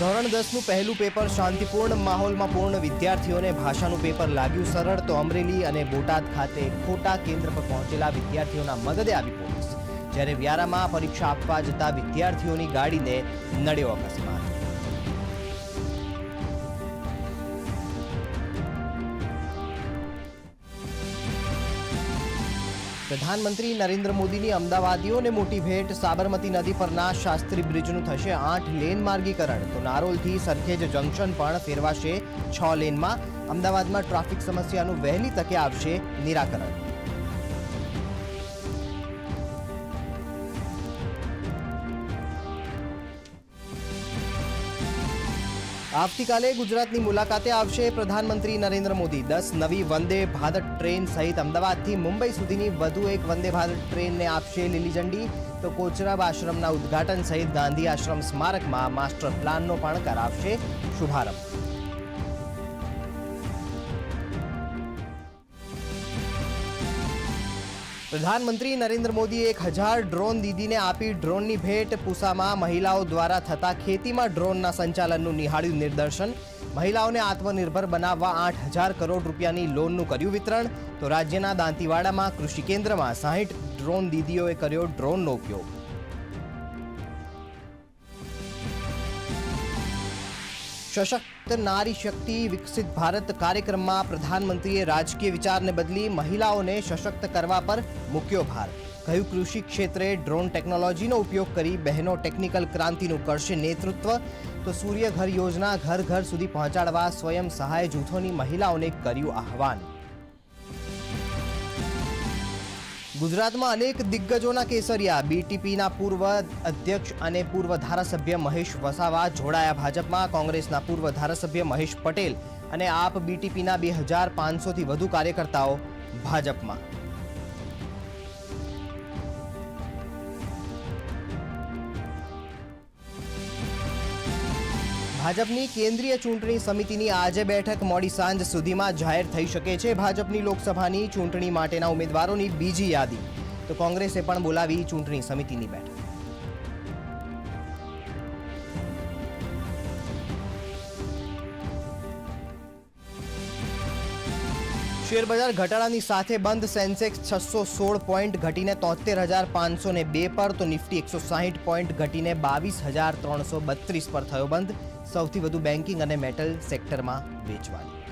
ધોરણ 10નું પહેલું પેપર શાંતિપૂર્ણ માહોલમાં પૂર્ણ વિદ્યાર્થીઓને ભાષાનું પેપર લાગ્યું સરળ તો અમરેલી અને બોટાદ ખાતે ખોટા કેન્દ્ર પર પહોંચેલા વિદ્યાર્થીઓના મદદે આવી પોલીસ જ્યારે વ્યારામાં પરીક્ષા આપવા જતા વિદ્યાર્થીઓની ગાડીને નડ્યો અકસ્માત। प्रधानमंत्री नरेंद्र मोदी की अमदावादियों ने मोटी भेट। साबरमती नदी परना शास्त्री ब्रिजनु थशे 8 लेन मार्गीकरण तो नारोल थी सरखेज जंक्शन पण फेरवाशे 6 लेन में। अमदावाद में ट्राफिक समस्यानु वहेली तके आवशे निराकरण। આવતીકાલે ગુજરાતની મુલાકાતે આવશે પ્રધાનમંત્રી નરેન્દ્ર મોદી। 10 નવી વંદે ભારત ટ્રેન સહિત અમદાવાદથી મુંબઈ સુધીની વધુ એક વંદે ભારત ટ્રેનને આપશે લીલી ઝંડી તો કોચરબ આશ્રમના ઉદ્ઘાટન સહિત ગાંધી આશ્રમ સ્મારકમાં માસ્ટર પ્લાનનો પણ કરાવશે શુભારંભ। प्रधानमंत्री नरेंद्र मोदी 1000 ड्रोन दीदी ने आपी ड्रोन की भेट। पूसा में महिलाओं द्वारा थता खेती में ड्रोन संचालन निहाळ्યું निर्दर्शन। महिलाओं ने आत्मनिर्भर बनाववा 8000 करोड़ रूपियानी लोन कर्યું वितरण तो राज्यना दांतीवाड़ा में कृषि केन्द्र में 60 ड्रोन दीदीओए कर्यो ड्रोन उपयोग। सशक्त नारी शक्ति विकसित भारत कार्यक्रम में प्रधानमंत्रीए राजकीय विचार ने बदली महिलाओं ने सशक्त करवा पर मूक्यो भार। कहूं कृषि क्षेत्रे ड्रोन टेक्नोलॉजी नो उपयोग करी बहनों टेक्निकल क्रांति नु करशे नेतृत्व तो सूर्य घर योजना घर घर सुधी पहोंचाडवा स्वयं सहाय जूथों की महिलाओं ने कर्યું आह्वान। गुजरात में अनेक दिग्गजों केसरिया। बीटीपी पूर्व अध्यक्ष और पूर्व धारासभ्य महेश वसावा जोड़ाया भाजप में। कांग्रेस पूर्व धारासभ्य महेश पटेल और आप बीटीपी 2500 थी वधु कार्यकर्ताओं भाजप में। भाजपनी केन्द्रीय चूंटणी समितिनी आजे बैठक मोडी सांज सुधीमां जाहेर थई शके छे। भाजपनी लोकसभानी चूंटणी माटेना उमेदवारोनी बीजी यादी तो कांग्रेसे पण बोलावी चूंटणी समितिनी बैठक। शेर बजार घटाडानी साथे बंद। सेंसेक्स 616 पॉइंट घटीने 73,502 पर तो निफ्टी 160 पॉइंट घटीने 22,332 पर थयो बंद। सौथी वधु बेंकिंग और मेटल सेक्टर में वेचवाली।